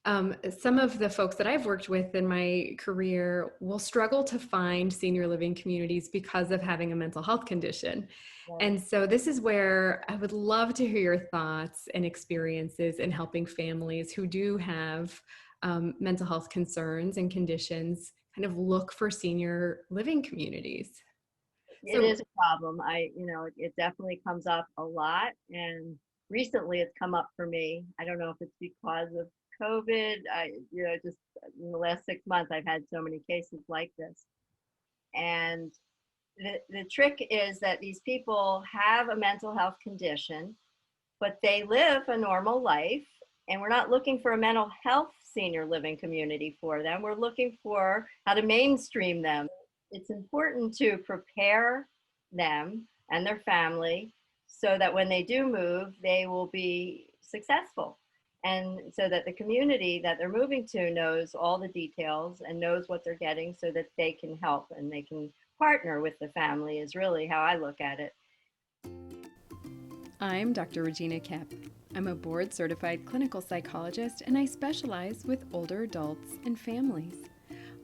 Some of the folks that I've worked with in my career will struggle to find senior living communities because of having a mental health condition. Right. And so this is where I would love to hear your thoughts and experiences in helping families who do have mental health concerns and conditions kind of look for senior living communities. It So is a problem. It definitely comes up a lot. And recently it's come up for me. I don't know if it's because of COVID. Just in the last 6 months, I've had so many cases like this. And the trick is that these people have a mental health condition, but they live a normal life. And we're not looking for a mental health senior living community for them. We're looking for how to mainstream them. It's important to prepare them and their family so that when they do move, they will be successful. And so that the community that they're moving to knows all the details and knows what they're getting so that they can help and they can partner with the family, is really how I look at it. I'm Dr. Regina Kepp. I'm a board-certified clinical psychologist, and I specialize with older adults and families.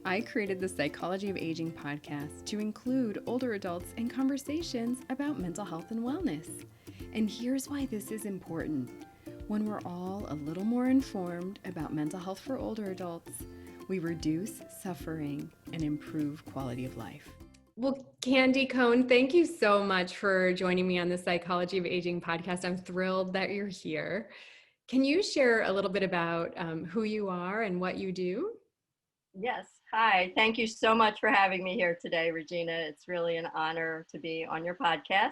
I created the Psychology of Aging podcast to include older adults in conversations about mental health and wellness. And here's why this is important. When we're all a little more informed about mental health for older adults, we reduce suffering and improve quality of life. Well, Candy Cohn, thank you so much for joining me on the Psychology of Aging podcast. I'm thrilled that you're here. Can you share a little bit about who you are and what you do? Yes. Hi. Thank you so much for having me here today, Regina. It's really an honor to be on your podcast.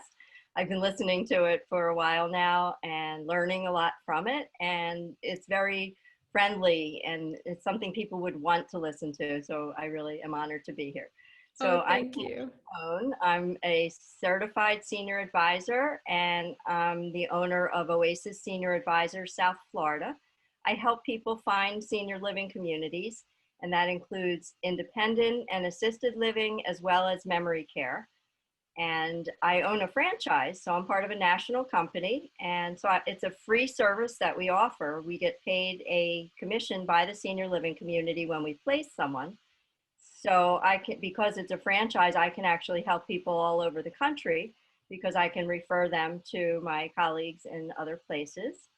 I've been listening to it for a while now and learning a lot from it. And it's very friendly and it's something people would want to listen to. So I really am honored to be here. Oh, So I'm thank you. Cohn. I'm a certified senior advisor and I'm the owner of Oasis Senior Advisor, South Florida. I help people find senior living communities, and that includes independent and assisted living as well as memory care. And I own a franchise, so I'm part of a national company. And so it's a free service that we offer. We get paid a commission by the senior living community when we place someone. So I can, because it's a franchise, I can actually help people all over the country because I can refer them to my colleagues in other places.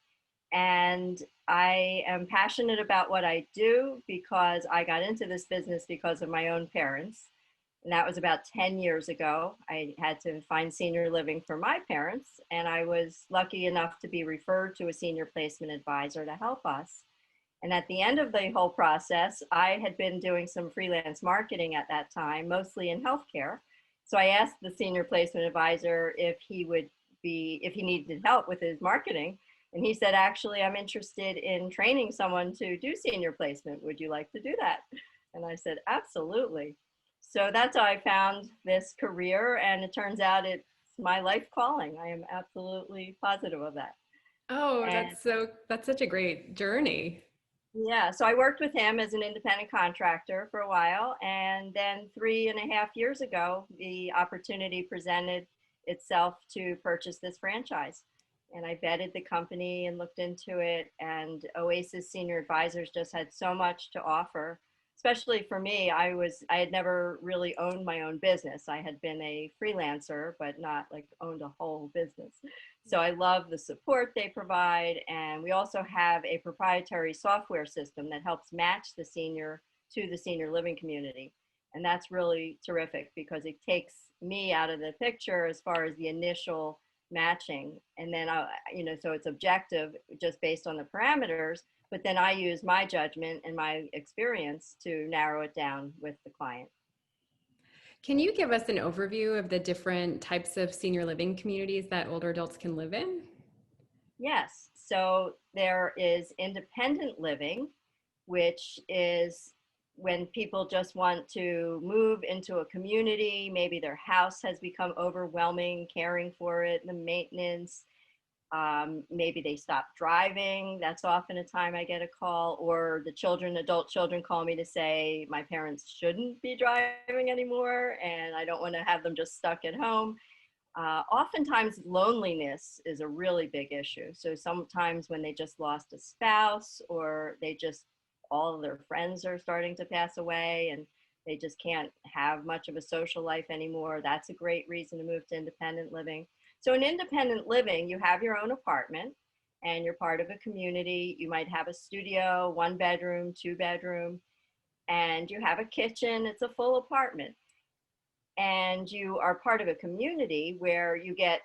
And I am passionate about what I do because I got into this business because of my own parents. And that was about 10 years ago. I had to find senior living for my parents, and I was lucky enough to be referred to a senior placement advisor to help us. And at the end of the whole process, I had been doing some freelance marketing at that time, mostly in healthcare. So I asked the senior placement advisor if he needed help with his marketing. And he said, actually, I'm interested in training someone to do senior placement. Would you like to do that? And I said, absolutely. So that's how I found this career. And it turns out it's my life calling. I am absolutely positive of that. Oh, And that's such a great journey. yeah, so I worked with him as an independent contractor for a while. And then 3.5 years ago, the opportunity presented itself to purchase this franchise. And I vetted the company and looked into it. And Oasis Senior Advisors just had so much to offer, especially for me. I had never really owned my own business. I had been a freelancer, but not like owned a whole business. So I love the support they provide. And we also have a proprietary software system that helps match the senior to the senior living community. And that's really terrific because it takes me out of the picture as far as the initial matching. And then, so it's objective just based on the parameters, but then I use my judgment and my experience to narrow it down with the client. Can you give us an overview of the different types of senior living communities that older adults can live in? Yes. So there is independent living, which is when people just want to move into a community. Maybe their house has become overwhelming, caring for it, the maintenance. Maybe they stop driving. That's often a time I get a call, or the adult children call me to say my parents shouldn't be driving anymore and I don't want to have them just stuck at home. Oftentimes, loneliness is a really big issue. So sometimes when they just lost a spouse or they just, all of their friends are starting to pass away and they just can't have much of a social life anymore, that's a great reason to move to independent living. So in independent living, you have your own apartment and you're part of a community. You might have a studio, 1 bedroom, 2 bedroom, and you have a kitchen. It's a full apartment and you are part of a community where you get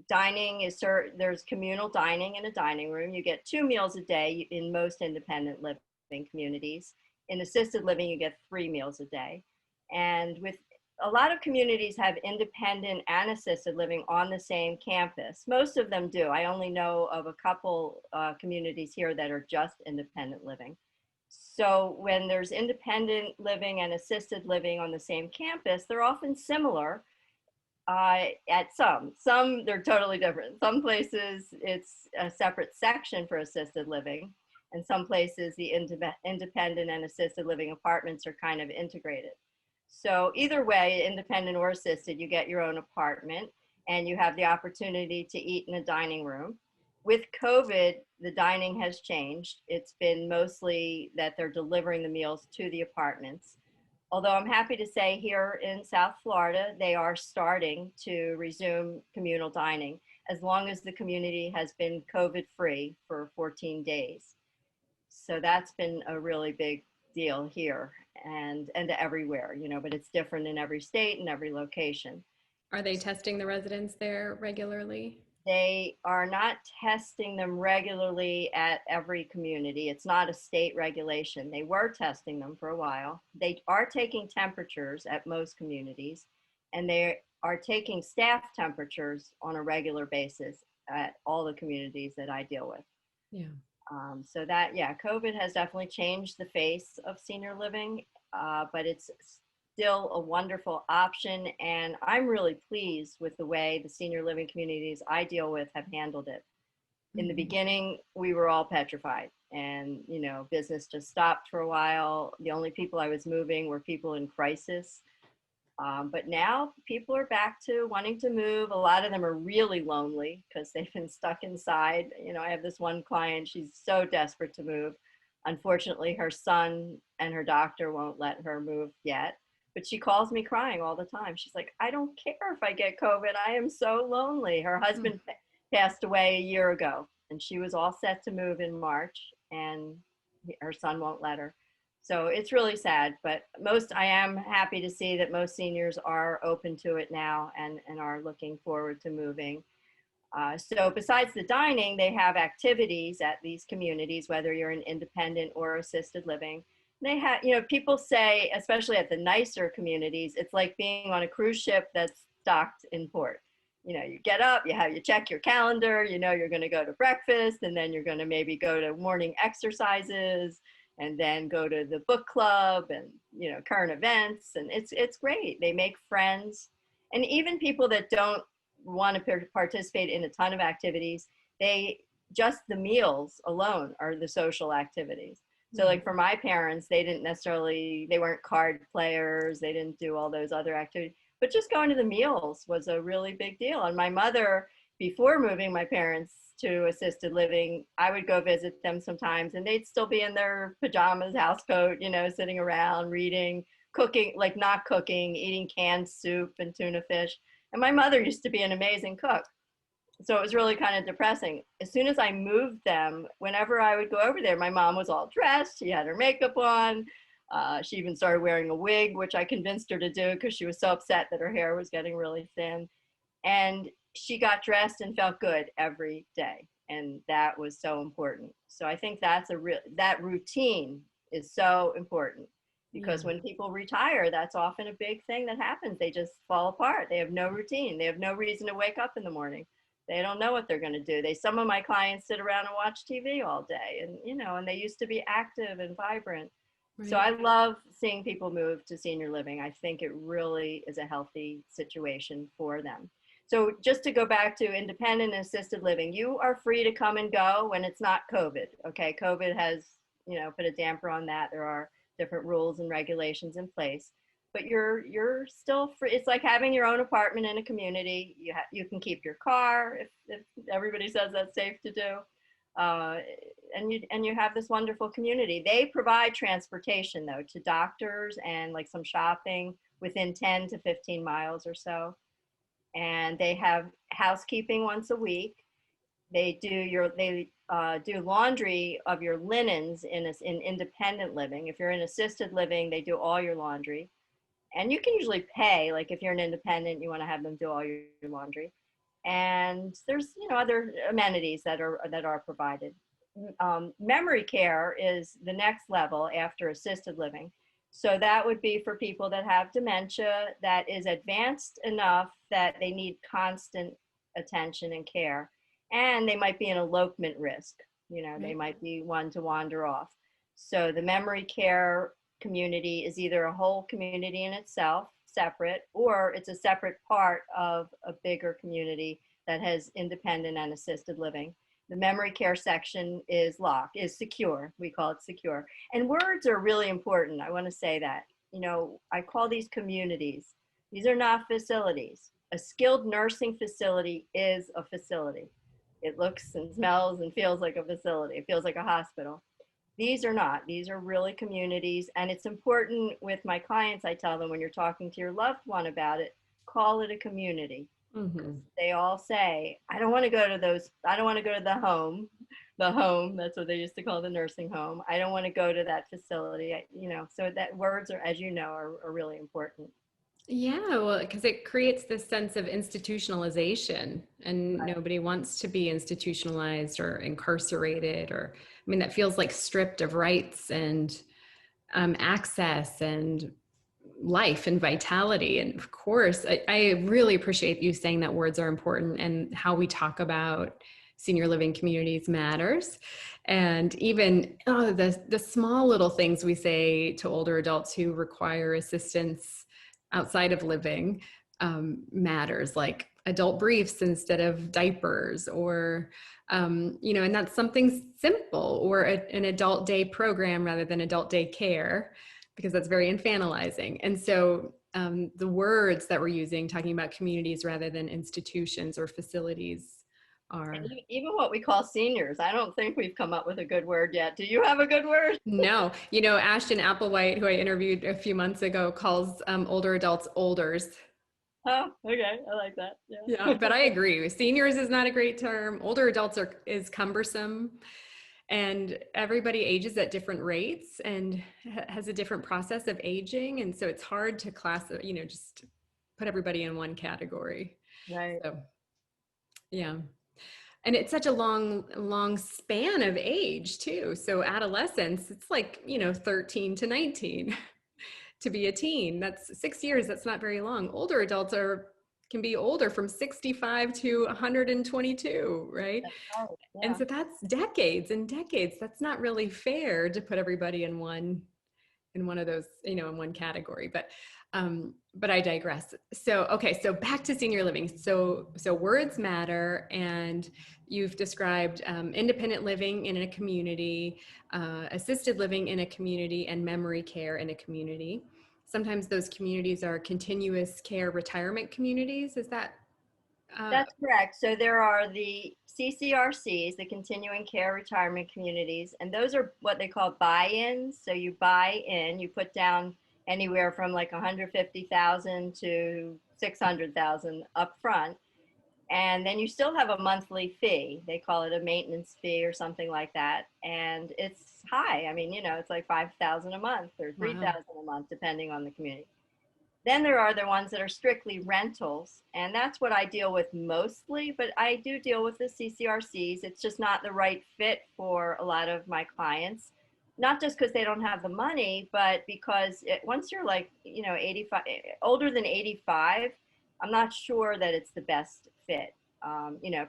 dining is served. There's communal dining in a dining room. You get 2 meals a day in most independent living communities. In assisted living, you get 3 meals a day. And with a lot of communities have independent and assisted living on the same campus. Most of them do. I only know of a couple communities here that are just independent living. So when there's independent living and assisted living on the same campus, they're often similar. At some they're totally different. Some places it's a separate section for assisted living, and some places the independent and assisted living apartments are kind of integrated. So either way, independent or assisted, you get your own apartment and you have the opportunity to eat in a dining room. With COVID, the dining has changed. It's been mostly that they're delivering the meals to the apartments. Although I'm happy to say here in South Florida, they are starting to resume communal dining as long as the community has been COVID free for 14 days. So that's been a really big deal here and everywhere, but it's different in every state and every location. Are they testing the residents there regularly? They are not testing them regularly at every community. It's not a state regulation. They were testing them for a while. They are taking temperatures at most communities, and they are taking staff temperatures on a regular basis at all the communities that I deal with. Yeah. So that, yeah, COVID has definitely changed the face of senior living, but it's still a wonderful option. And I'm really pleased with the way the senior living communities I deal with have handled it. In the beginning, we were all petrified and, business just stopped for a while. The only people I was moving were people in crisis. But now people are back to wanting to move. A lot of them are really lonely because they've been stuck inside. I have this one client, she's so desperate to move. Unfortunately, her son and her doctor won't let her move yet. But she calls me crying all the time. She's like, I don't care if I get COVID. I am so lonely. Her husband passed away a year ago, and she was all set to move in March, and her son won't let her. So it's really sad, but I am happy to see that most seniors are open to it now and are looking forward to moving. So besides the dining, they have activities at these communities, whether you're in independent or assisted living. They have, people say, especially at the nicer communities, it's like being on a cruise ship that's docked in port. You get up, you check your calendar, you're going to go to breakfast, and then you're going to maybe go to morning exercises, and then go to the book club and current events, and it's great. They make friends, and even people that don't want to participate in a ton of activities, they just the meals alone are the social activities. So like for my parents, they weren't card players, they didn't do all those other activities, but just going to the meals was a really big deal. And my mother, before moving my parents to assisted living, I would go visit them sometimes and they'd still be in their pajamas, house coat, sitting around reading, cooking, like not cooking, eating canned soup and tuna fish. And my mother used to be an amazing cook. So it was really kind of depressing. As soon as I moved them, whenever I would go over there, my mom was all dressed. She had her makeup on. She even started wearing a wig, which I convinced her to do because she was so upset that her hair was getting really thin. And she got dressed and felt good every day. And that was so important. So I think that routine is so important because when people retire, that's often a big thing that happens. They just fall apart. They have no routine. They have no reason to wake up in the morning. They don't know what they're going to do. Some of my clients sit around and watch TV all day and they used to be active and vibrant. Right. So I love seeing people move to senior living. I think it really is a healthy situation for them. So just to go back to independent and assisted living, you are free to come and go when it's not COVID. Okay. COVID has, put a damper on that. There are different rules and regulations in place. but you're still free. It's like having your own apartment in a community. You can keep your car if everybody says that's safe to do, uh, and you have this wonderful community. They provide transportation though to doctors and like some shopping within 10 to 15 miles or so, and they have housekeeping once a week. They do laundry of your linens in independent living. If you're in assisted living, they do all your laundry, and you can usually pay. Like if you're an independent, you want to have them do all your laundry. And there's other amenities that are provided. Memory care is the next level after assisted living. So that would be for people that have dementia that is advanced enough that they need constant attention and care. And they might be an elopement risk. They might be one to wander off. So the memory care community is either a whole community in itself, separate, or it's a separate part of a bigger community that has independent and assisted living. The memory care section is locked, is secure. We call it secure. And words are really important. I want to say that. I call these communities. These are not facilities. A skilled nursing facility is a facility. It looks and smells and feels like a facility. It feels like a hospital. These are not. These are really communities. And it's important with my clients, I tell them when you're talking to your loved one about it, call it a community. Mm-hmm. They all say, I don't want to go to I don't want to go to the home, that's what they used to call the nursing home. I don't want to go to that facility, so that words are, as you know, are really important. Yeah, well, because it creates this sense of institutionalization, and Right. nobody wants to be institutionalized or incarcerated, or, I mean, that feels like stripped of rights and access and life and vitality. And of course, I really appreciate you saying that words are important and how we talk about senior living communities matters. And even the small little things we say to older adults who require assistance outside of living matters, like adult briefs instead of diapers, or and that's something simple, or an adult day program rather than adult day care, because that's very infantilizing. And so the words that we're using, talking about communities rather than institutions or facilities, And are even what we call seniors, I don't think we've come up with a good word yet. Do you have a good word? no. Ashton Applewhite, who I interviewed a few months ago, calls older adults olders. Oh, okay. I like that. Yeah, Yeah. but I agree. Seniors is not a great term. Older adults is cumbersome, and everybody ages at different rates and has a different process of aging, and so it's hard to just put everybody in one category. Right. So yeah, and it's such a long span of age too. So adolescence, it's like 13 to 19. To be a teen, that's 6 years. That's not very long. Older adults can be older from 65 to 122, right? That's right. And Yeah. so that's decades and decades. That's not really fair to put everybody in one of those, in one category. But I digress. So okay, so back to senior living. So words matter, and you've described independent living in a community, assisted living in a community, and memory care in a community. Sometimes those communities are continuous care retirement communities. Is that That's correct. So there are the CCRCs, the continuing care retirement communities, and those are what they call buy-ins. So you buy in, you put down anywhere from like 150,000 to 600,000 up front, and then you still have a monthly fee. They call it a maintenance fee or something like that, and it's high. I mean, it's like 5,000 a month or wow? 3,000 a month, depending on the community. Then there are the ones that are strictly rentals, and that's what I deal with mostly, but I do deal with the CCRCs. It's just not the right fit for a lot of my clients, not just because they don't have the money, but because once you're like, 85, older than 85, I'm not sure that it's the best fit.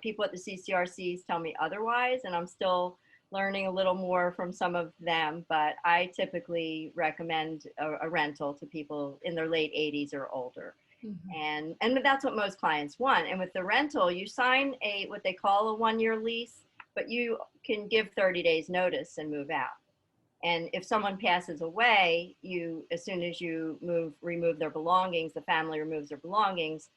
People at the CCRCs tell me otherwise, and I'm still learning a little more from some of them, but I typically recommend a rental to people in their late 80s or older. Mhm. And that's what most clients want. And with the rental, you sign what they call a 1-year lease, but you can give 30 days notice and move out. And if someone passes away, as soon as you remove their belongings, the family removes their belongings,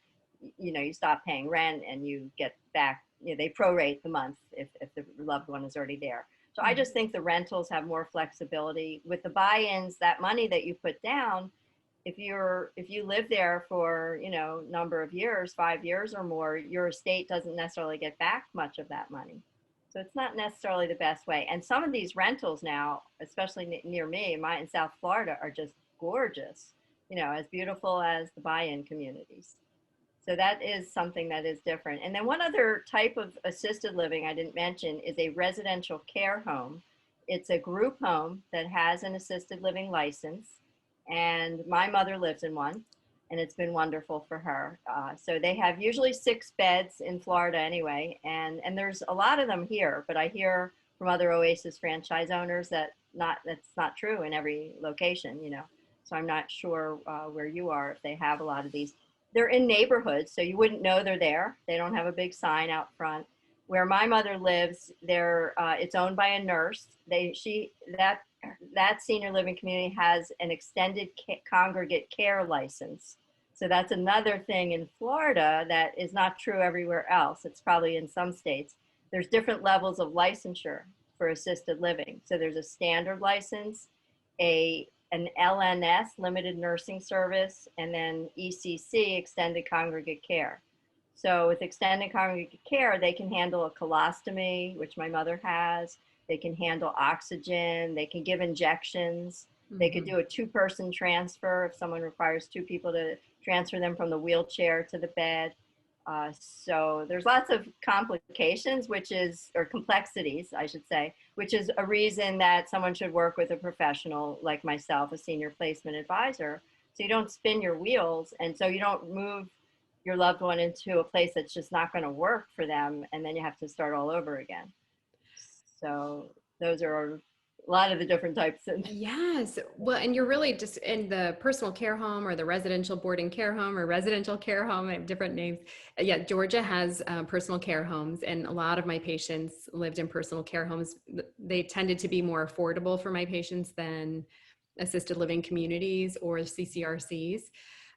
you stop paying rent and you get back, they prorate the month if the loved one is already there. So I just think the rentals have more flexibility. With the buy-ins, that money that you put down, if you live there for, number of years, 5 years or more, your estate doesn't necessarily get back much of that money. So it's not necessarily the best way. And some of these rentals now, especially near me, mine in South Florida, are just gorgeous, as beautiful as the buy-in communities. So that is something that is different. And then one other type of assisted living I didn't mention is a residential care home. It's a group home that has an assisted living license. And my mother lives in one, and it's been wonderful for her. So they have usually 6 beds in Florida anyway. And there's a lot of them here, but I hear from other Oasis franchise owners that's not true in every location. So I'm not sure where you are if they have a lot of these. They're in neighborhoods, so you wouldn't know they're there. They don't have a big sign out front. Where my mother lives, it's owned by a nurse. That senior living community has an extended congregate care license. So that's another thing in Florida that is not true everywhere else. It's probably in some states. There's different levels of licensure for assisted living. So there's a standard license, an LNS, limited nursing service, and then ECC, extended congregate care. So with extended congregate care, they can handle a colostomy, which my mother has. They can handle oxygen. They can give injections. They could do a 2-person transfer if someone requires 2 people to transfer them from the wheelchair to the bed. So there's lots of complications, or complexities, I should say, which is a reason that someone should work with a professional like myself, a senior placement advisor, so you don't spin your wheels, and so you don't move your loved one into a place that's just not going to work for them, and then you have to start all over again. So those are a lot of the different types. Yes. Well, and you're really just in the personal care home or the residential boarding care home or residential care home. I have different names. Yeah, Georgia has personal care homes, and a lot of my patients lived in personal care homes. They tended to be more affordable for my patients than assisted living communities or CCRCs.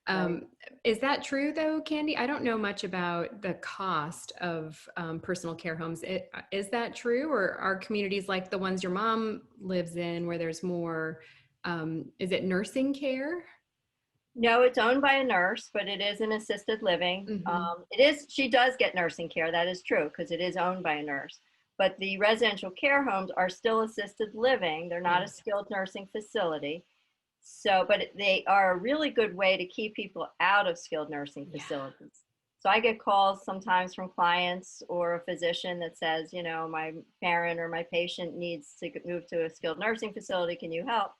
Right. Is that true though, Candy? I don't know much about the cost of personal care homes. Is that true, or are communities like the ones your mom lives in where there's more, is it nursing care? No, it's owned by a nurse, but it is an assisted living. Mm-hmm. She does get nursing care. That is true because it is owned by a nurse. But the residential care homes are still assisted living. They're not a Yes. skilled nursing facility. So, but they are a really good way to keep people out of skilled nursing Yeah. facilities. So I get calls sometimes from clients or a physician that says, my parent or my patient needs to move to a skilled nursing facility. Can you help?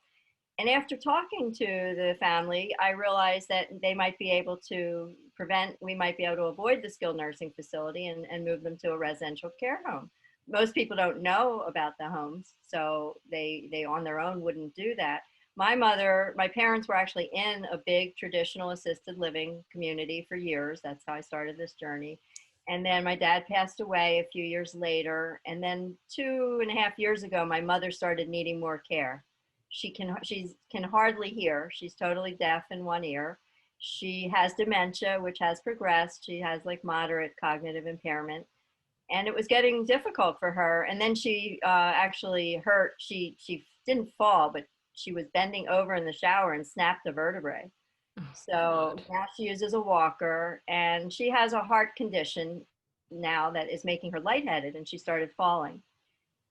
And after talking to the family, I realized that we might be able to avoid the skilled nursing facility and move them to a residential care home. Most people don't know about the homes, so they on their own wouldn't do that. My parents were actually in a big traditional assisted living community for years. That's how I started this journey. And then my dad passed away a few years later. And then 2.5 years ago, my mother started needing more care. She can hardly hear. She's totally deaf in one ear. She has dementia, which has progressed. She has like moderate cognitive impairment, and it was getting difficult for her. And then she actually hurt. She didn't fall, but she was bending over in the shower and snapped a vertebrae. Oh, So God. now she uses a walker, and she has a heart condition now that is making her lightheaded, and she started falling.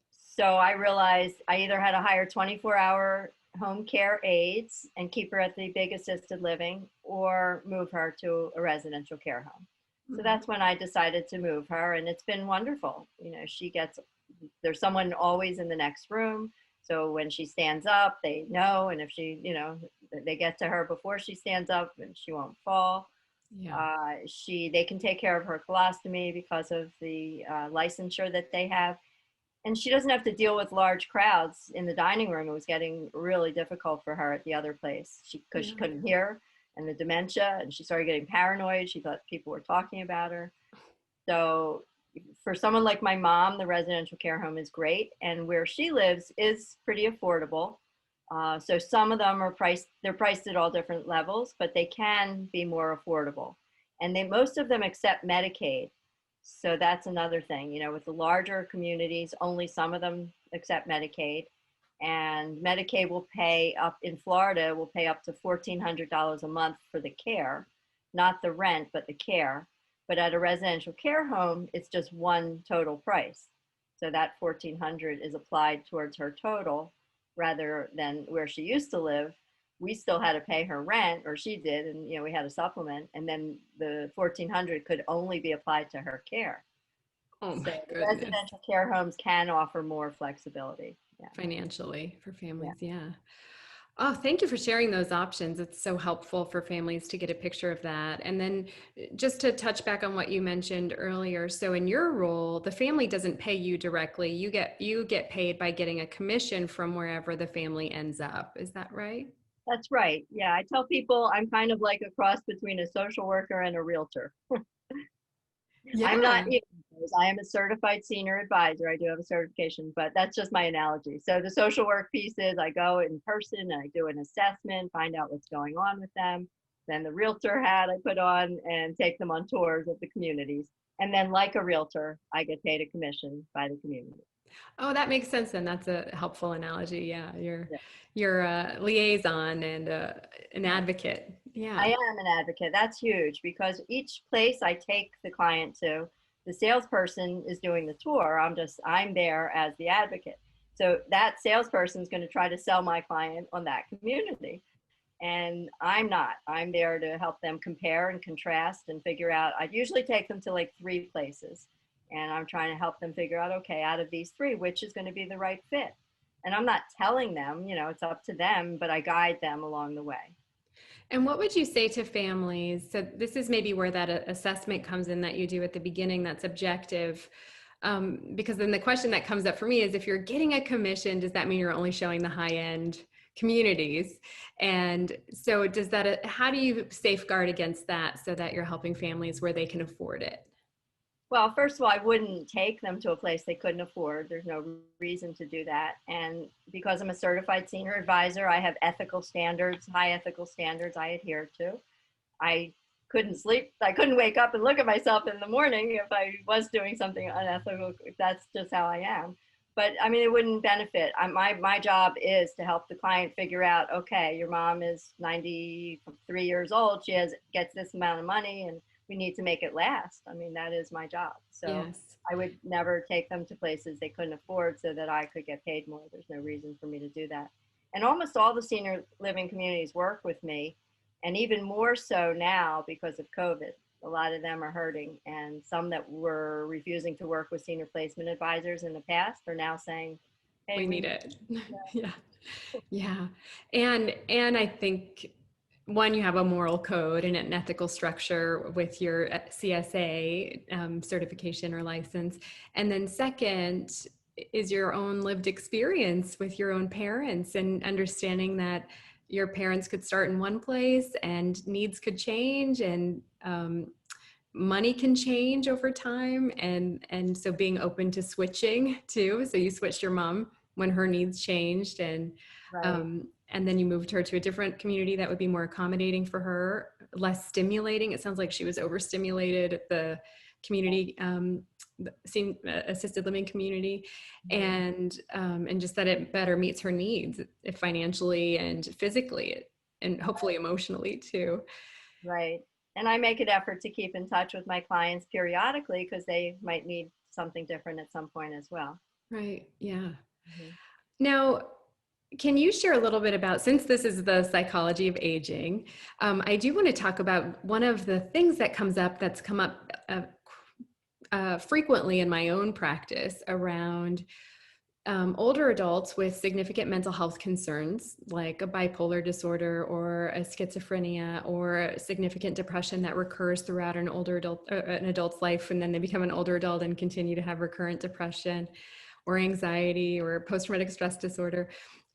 So I realized I either had to hire 24-hour home care aides and keep her at the big assisted living or move her to a residential care home. So Mhm. that's when I decided to move her, and it's been wonderful. There's someone always in the next room. So when she stands up, they know, and if they get to her before she stands up and she won't fall. Yeah. They can take care of her colostomy because of the licensure that they have, and she doesn't have to deal with large crowds in the dining room. It was getting really difficult for her at the other place because she Yeah. couldn't hear, and the dementia, and she started getting paranoid. She thought people were talking about her. So for someone like my mom, the residential care home is great, and where she lives is pretty affordable. So some of them are they're priced at all different levels, but they can be more affordable. And most of them accept Medicaid. So that's another thing, with the larger communities, only some of them accept Medicaid. And Medicaid will pay up in Florida, will pay up to $1,400 a month for the care, not the rent, but the care. But at a residential care home, it's just one total price. So that 1,400 is applied towards her total rather than where she used to live. We still had to pay her rent, or she did, and we had a supplement, and then the 1,400 could only be applied to her care. Oh So my the goodness. residential care homes can offer more flexibility. Yeah. Financially for Yeah. families, yeah. Oh, thank you for sharing those options. It's so helpful for families to get a picture of that. And then just to touch back on what you mentioned earlier. So in your role, the family doesn't pay you directly. You get paid by getting a commission from wherever the family ends up. Is that right? That's right. Yeah, I tell people I'm kind of like a cross between a social worker and a realtor. I'm not Yeah. either of those. I am a certified senior advisor. I do have a certification, but that's just my analogy. So the social work piece is I go in person and I do an assessment, find out what's going on with them. Then the realtor hat I put on and take them on tours of the communities. And then, like a realtor, I get paid a commission by the community. Oh, that makes sense. And that's a helpful analogy. Yeah. You're Yeah. you're a liaison and an Right. advocate. I Yeah. am an advocate. That's huge because each place I take the client to, the salesperson is doing the tour. I'm there as the advocate. So that salesperson is going to try to sell my client on that community. And I'm not. I'm there to help them compare and contrast and figure out. I usually take them to like 3 places. And I'm trying to help them figure out, okay, out of these 3, which is going to be the right fit. And I'm not telling them, it's up to them, but I guide them along the way. And what would you say to families? So this is maybe where that assessment comes in that you do at the beginning that's objective. Because then the question that comes up for me is if you're getting a commission, does that mean you're only showing the high end communities? And so how do you safeguard against that so that you're helping families where they can afford it? Well, first of all, I wouldn't take them to a place they couldn't afford. There's no reason to do that. And because I'm a certified senior advisor, I have ethical standards, high ethical standards I adhere to. I couldn't sleep. I couldn't wake up and look at myself in the morning if I was doing something unethical. That's just how I am. But I mean, it wouldn't benefit. My job is to help the client figure out, okay, your mom is 93 years old. Gets this amount of money and we need to make it last. I mean, that is my job. So Yes. I would never take them to places they couldn't afford so that I could get paid more. There's no reason for me to do that. And almost all the senior living communities work with me, and even more so now because of COVID. A lot of them are hurting, and some that were refusing to work with senior placement advisors in the past are now saying, hey, We we need need it. that. Yeah. Yeah. And I think one, you have a moral code and an ethical structure with your CSA certification or license. And then second is your own lived experience with your own parents and understanding that your parents could start in one place and needs could change and money can change over time. And so being open to switching too. So you switched your mom when her needs changed Right, and then you moved her to a different community that would be more accommodating for her, less stimulating. It sounds like she was overstimulated at the community, assisted living community, right, and just that it better meets her needs financially and physically, and hopefully emotionally too. right. And I make an effort to keep in touch with my clients periodically because they might need something different at some point as well. Right. Yeah. Mhm. Now, can you share a little bit about, since this is the psychology of aging, I do want to talk about one of the things that comes up that's come up frequently in my own practice around older adults with significant mental health concerns like a bipolar disorder or a schizophrenia or significant depression that recurs throughout an adult's life, and then they become an older adult and continue to have recurrent depression or anxiety or post-traumatic stress disorder.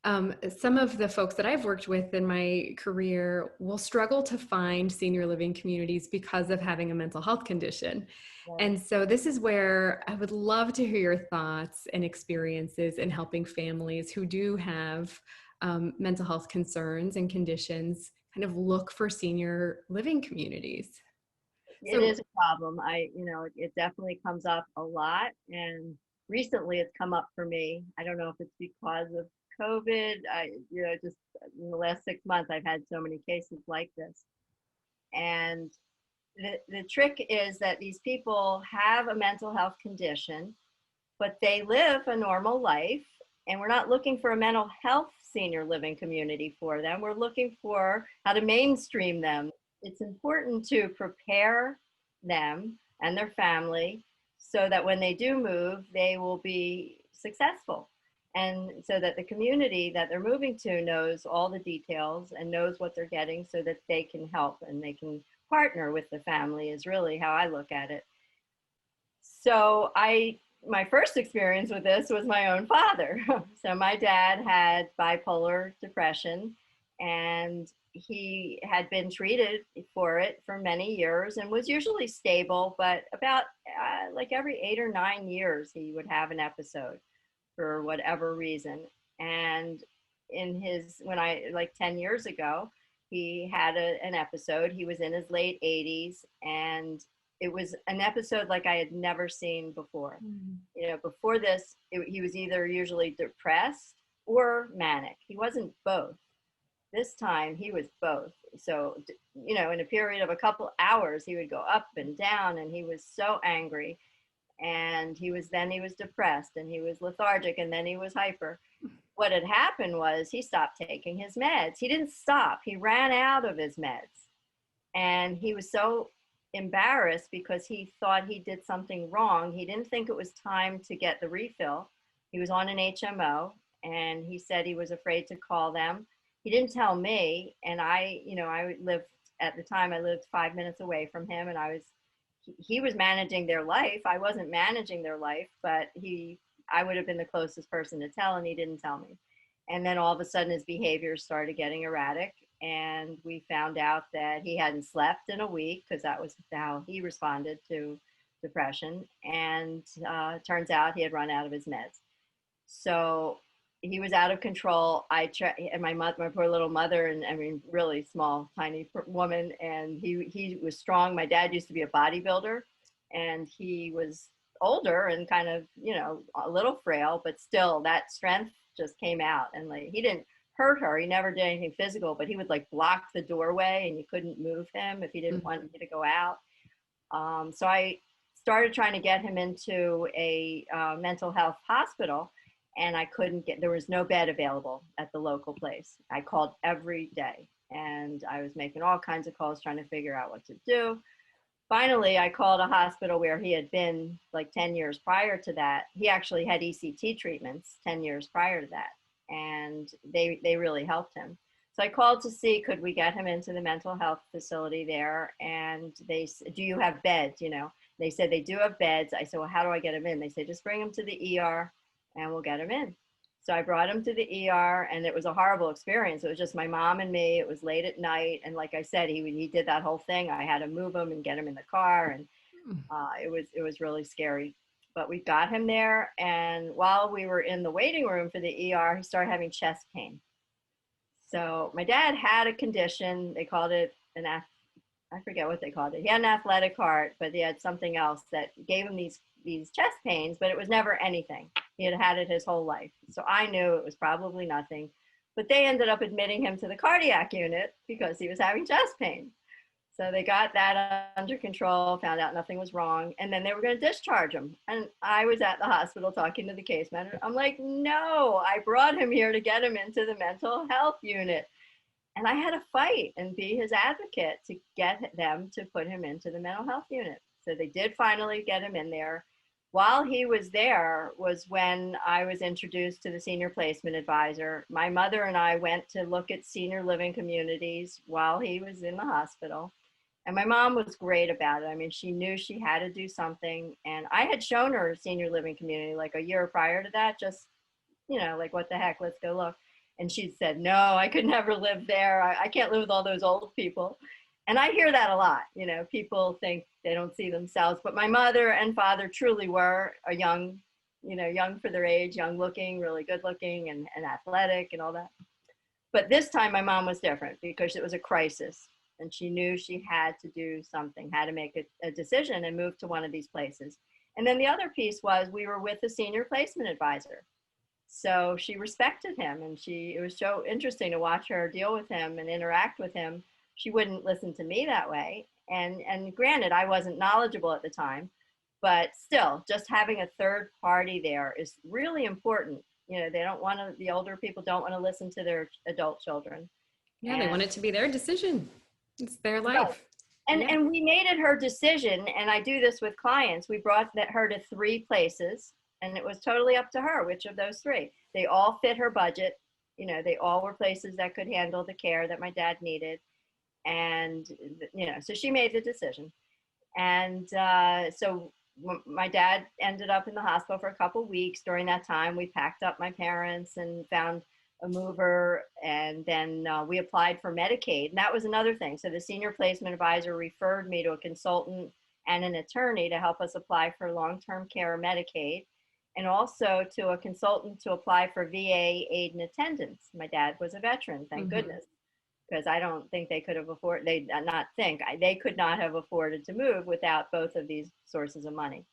Some of the folks that I've worked with in my career will struggle to find senior living communities because of having a mental health condition. Right. And so this is where I would love to hear your thoughts and experiences in helping families who do have mental health concerns and conditions kind of look for senior living communities. It So is a problem. It definitely comes up a lot. And recently it's come up for me. I don't know if it's because of COVID. Just in the last 6 months, I've had so many cases like this. And the trick is that these people have a mental health condition, but they live a normal life. And we're not looking for a mental health senior living community for them. We're looking for how to mainstream them. It's important to prepare them and their family so that when they do move, they will be successful. And so that the community that they're moving to knows all the details and knows what they're getting so that they can help and they can partner with the family, is really how I look at it. So my first experience with this was my own father. So my dad had bipolar depression, and he had been treated for it for many years and was usually stable, but about like every 8 or 9 years, he would have an episode for whatever reason. And when I, like 10 years ago, he had an episode. He was in his late 80s, and it was an episode like I had never seen before. Before this, he was either usually depressed or manic. He wasn't both. This time he was both. So, in a period of a couple hours, he would go up and down, and he was so angry. And he was depressed, and he was lethargic, and then he was hyper. What had happened was he stopped taking his meds. He didn't stop. He ran out of his meds. And he was so embarrassed because he thought he did something wrong. He didn't think it was time to get the refill. He was on an HMO, and he said he was afraid to call them. He didn't tell me. And I lived, at the time, I lived 5 minutes away from him, and he was managing their life. I wasn't managing their life, but I would have been the closest person to tell, and he didn't tell me. And then all of a sudden his behavior started getting erratic, and we found out that he hadn't slept in a week, because that was how he responded to depression. And turns out he had run out of his meds. So he was out of control. And my poor little mother, and I mean, really small, tiny woman, and he was strong. My dad used to be a bodybuilder, and he was older and kind of, a little frail, but still that strength just came out. And like, he didn't hurt her. He never did anything physical, but he would like block the doorway, and you couldn't move him if he didn't want you to go out. So I started trying to get him into a mental health hospital, and I couldn't there was no bed available at the local place. I called every day, and I was making all kinds of calls trying to figure out what to do. Finally, I called a hospital where he had been like 10 years prior to that. He actually had ECT treatments 10 years prior to that, and they really helped him. So I called to see, could we get him into the mental health facility there? And they said, do you have beds? They said they do have beds. I said, well, how do I get him in? They said, just bring him to the ER and we'll get him in. So I brought him to the ER, and it was a horrible experience. It was just my mom and me. It was late at night. And like I said, he did that whole thing. I had to move him and get him in the car. And it was really scary. But we got him there. And while we were in the waiting room for the ER, he started having chest pain. So my dad had a condition. They called it I forget what they called it. He had an athletic heart, but he had something else that gave him these chest pains, but it was never anything. He had had it his whole life. So I knew it was probably nothing, but they ended up admitting him to the cardiac unit because he was having chest pain. So they got that under control, found out nothing was wrong, and then they were going to discharge him. And I was at the hospital talking to the case manager. I'm like, no, I brought him here to get him into the mental health unit. And I had to fight and be his advocate to get them to put him into the mental health unit. So they did finally get him in there. While he was there was when I was introduced to the senior placement advisor. My mother and I went to look at senior living communities while he was in the hospital. And my mom was great about it. I mean, she knew she had to do something. And I had shown her a senior living community like a year prior to that, just, like, what the heck, let's go look. And she said, no, I could never live there. I can't live with all those old people. And I hear that a lot. People think they don't see themselves, but my mother and father truly were a young, young for their age, young looking, really good looking and athletic and all that. But this time my mom was different because it was a crisis and she knew she had to do something, had to make a decision and move to one of these places. And then the other piece was we were with a senior placement advisor. So she respected him, and it was so interesting to watch her deal with him and interact with him. She wouldn't listen to me that way. And granted, I wasn't knowledgeable at the time, but still, just having a third party there is really important. The older people don't want to listen to their adult children. Yeah, they want it to be their decision. It's their life. Right. And we made it her decision, and I do this with clients. We brought her to 3 places, and it was totally up to her which of those 3. They all fit her budget. They all were places that could handle the care that my dad needed. And, so she made the decision. And so my dad ended up in the hospital for a couple of weeks. During that time, we packed up my parents and found a mover, and then we applied for Medicaid. And that was another thing. So the senior placement advisor referred me to a consultant and an attorney to help us apply for long-term care Medicaid, and also to a consultant to apply for VA aid and attendance. My dad was a veteran, thank goodness, because I don't think they could have afforded, they could not have afforded to move without both of these sources of money.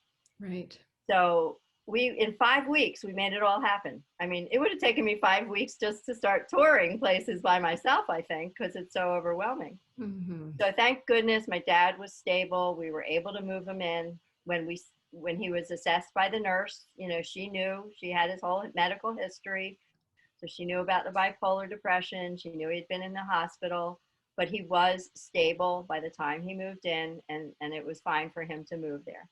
Right. So in 5 weeks, we made it all happen. I mean, it would have taken me 5 weeks just to start touring places by myself, I think, because it's so overwhelming. So thank goodness my dad was stable. We were able to move him in. When he was assessed by the nurse, she knew, she had his whole medical history. So she knew about the bipolar depression. She knew he'd been in the hospital, but he was stable by the time he moved in, and it was fine for him to move there.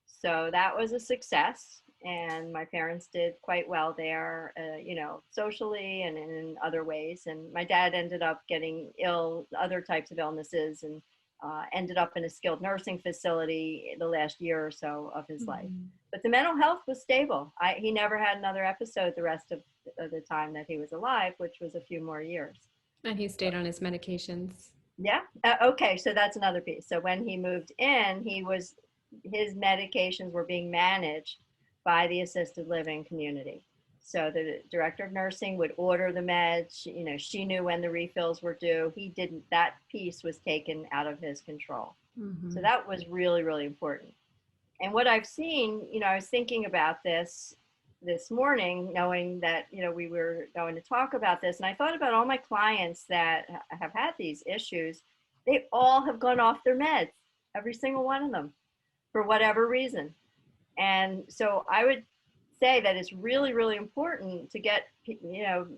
So that was a success, and my parents did quite well there, socially and in other ways. And my dad ended up getting ill, other types of illnesses, and ended up in a skilled nursing facility the last year or so of his life. But the mental health was stable. He never had another episode the rest of the time that he was alive, which was a few more years. And he stayed on his medications. Yeah. Okay. So that's another piece. So when he moved in, his medications were being managed by the assisted living community. So the director of nursing would order the meds. She knew when the refills were due. He didn't. That piece was taken out of his control. So that was really, really important. And what I've seen, I was thinking about this morning, knowing that, we were going to talk about this. And I thought about all my clients that have had these issues. They all have gone off their meds, every single one of them, for whatever reason. And so I would say that it's really, really important to get,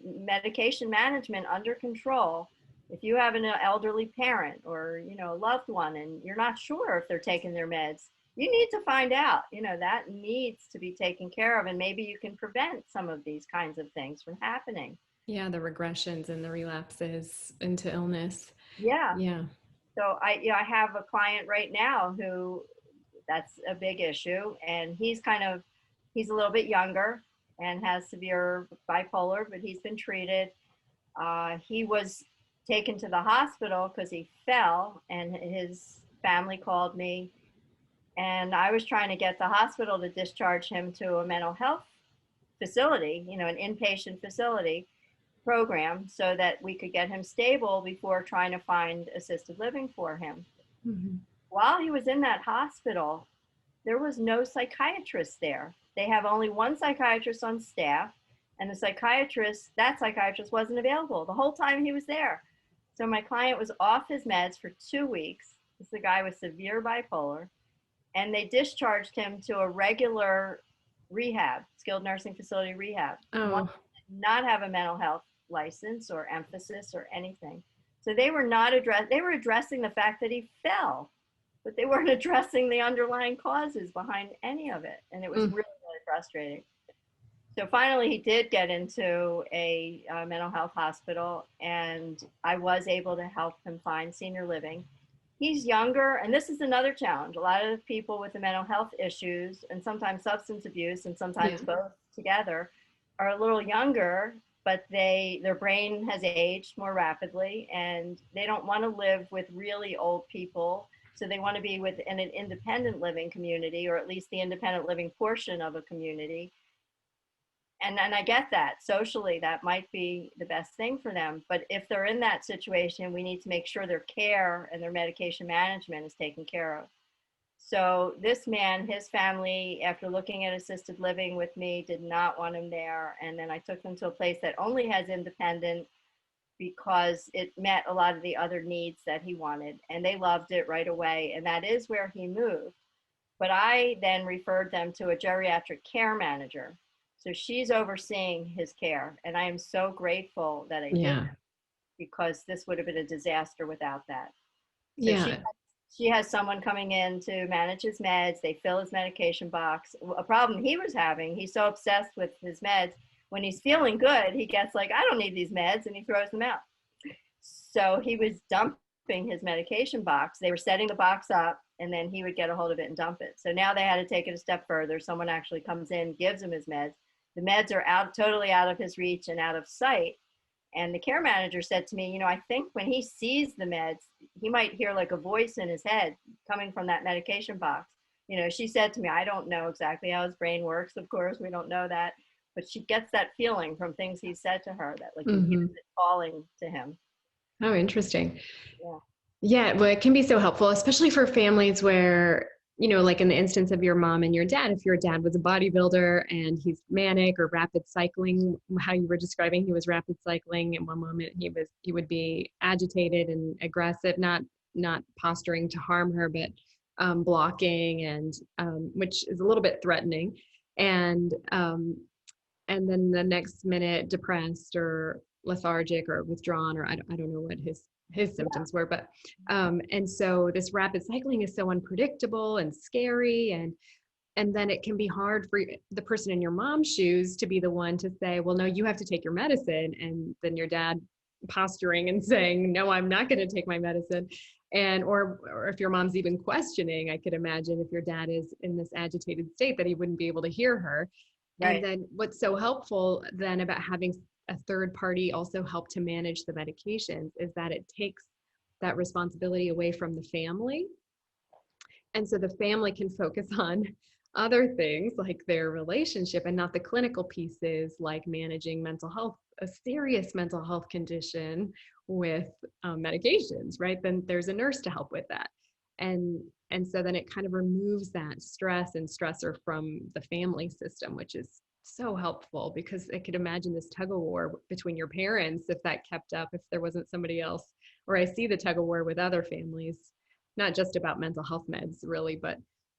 medication management under control. If you have an elderly parent or, a loved one, and you're not sure if they're taking their meds, you need to find out. That needs to be taken care of, and maybe you can prevent some of these kinds of things from happening. Yeah, the regressions and the relapses into illness. Yeah. Yeah. So I have a client right now who that's a big issue, and he's a little bit younger and has severe bipolar, but he's been treated. He was taken to the hospital because he fell, and his family called me, and I was trying to get the hospital to discharge him to a mental health facility, an inpatient facility program, so that we could get him stable before trying to find assisted living for him. While he was in that hospital, there was no psychiatrist there. They have only one psychiatrist on staff, and that psychiatrist wasn't available the whole time he was there. So my client was off his meds for 2 weeks. This is a guy with severe bipolar, and they discharged him to a regular rehab, skilled nursing facility rehab. One did not have a mental health license or emphasis or anything. So they were addressing the fact that he fell, but they weren't addressing the underlying causes behind any of it. And it was really, really frustrating. So finally, he did get into a mental health hospital, and I was able to help him find senior living. He's younger, and this is another challenge. A lot of people with the mental health issues, and sometimes substance abuse, and sometimes both together, are a little younger, but their brain has aged more rapidly, and they don't want to live with really old people. So they want to be within an independent living community, or at least the independent living portion of a community. And I get that socially that might be the best thing for them. But if they're in that situation, we need to make sure their care and their medication management is taken care of. So this man, his family, after looking at assisted living with me, did not want him there. And then I took them to a place that only has independent because it met a lot of the other needs that he wanted. And they loved it right away. And that is where he moved. But I then referred them to a geriatric care manager. So she's overseeing his care. And I am so grateful that I did, Yeah. because this would have been a disaster without that. So Yeah. she has someone coming in to manage his meds. They fill his medication box. A problem he was having, he's so obsessed with his meds. When he's feeling good, he gets like, I don't need these meds, and he throws them out. So he was dumping his medication box. They were setting the box up, and then he would get a hold of it and dump it. So now they had to take it a step further. Someone actually comes in, gives him his meds. The meds are totally out of his reach and out of sight. And the care manager said to me, I think when he sees the meds, he might hear like a voice in his head coming from that medication box. She said to me, I don't know exactly how his brain works. Of course, we don't know that. But she gets that feeling from things he said to her, that like he hears it calling to him. Oh, interesting. Yeah. Yeah, well, it can be so helpful, especially for families where, like in the instance of your mom and your dad, if your dad was a bodybuilder and he's manic or rapid cycling, how you were describing, he was rapid cycling. In one moment he would be agitated and aggressive, not posturing to harm her, but blocking, and which is a little bit threatening. And then the next minute depressed or lethargic or withdrawn, or I don't know what his symptoms were, but and so this rapid cycling is so unpredictable and scary, and then it can be hard for the person in your mom's shoes to be the one to say, well, no, you have to take your medicine, and then your dad posturing and saying, no, I'm not going to take my medicine. And or if your mom's even questioning, I could imagine if your dad is in this agitated state that he wouldn't be able to hear her. Right. And then what's so helpful then about having a third party also help to manage the medications is that it takes that responsibility away from the family. And so the family can focus on other things like their relationship and not the clinical pieces like managing mental health, a serious mental health condition with medications, right? Then there's a nurse to help with that. And so then it kind of removes that stress and stressor from the family system, which is so helpful, because I could imagine this tug of war between your parents if that kept up, if there wasn't somebody else. Or I see the tug of war with other families, not just about mental health meds really, but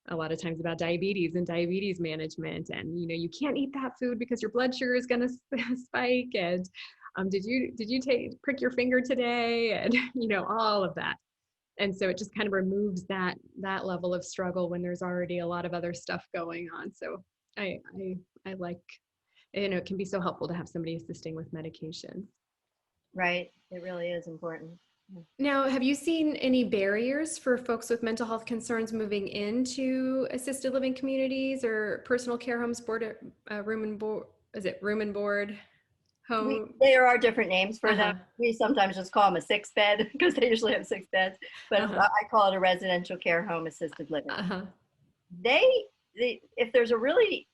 a lot of times about diabetes and diabetes management. And, you can't eat that food because your blood sugar is going to spike. And did you prick your finger today? And, all of that. And so it just kind of removes that level of struggle when there's already a lot of other stuff going on. So I like, it can be so helpful to have somebody assisting with medications. Right. It really is important. Now, have you seen any barriers for folks with mental health concerns moving into assisted living communities or personal care homes, room and board? Is it room and board home? There are different names for them. Uh-huh. We sometimes just call them a 6-bed because they usually have 6 beds, but Uh-huh. I call it a residential care home assisted living. Uh-huh. They, if there's a really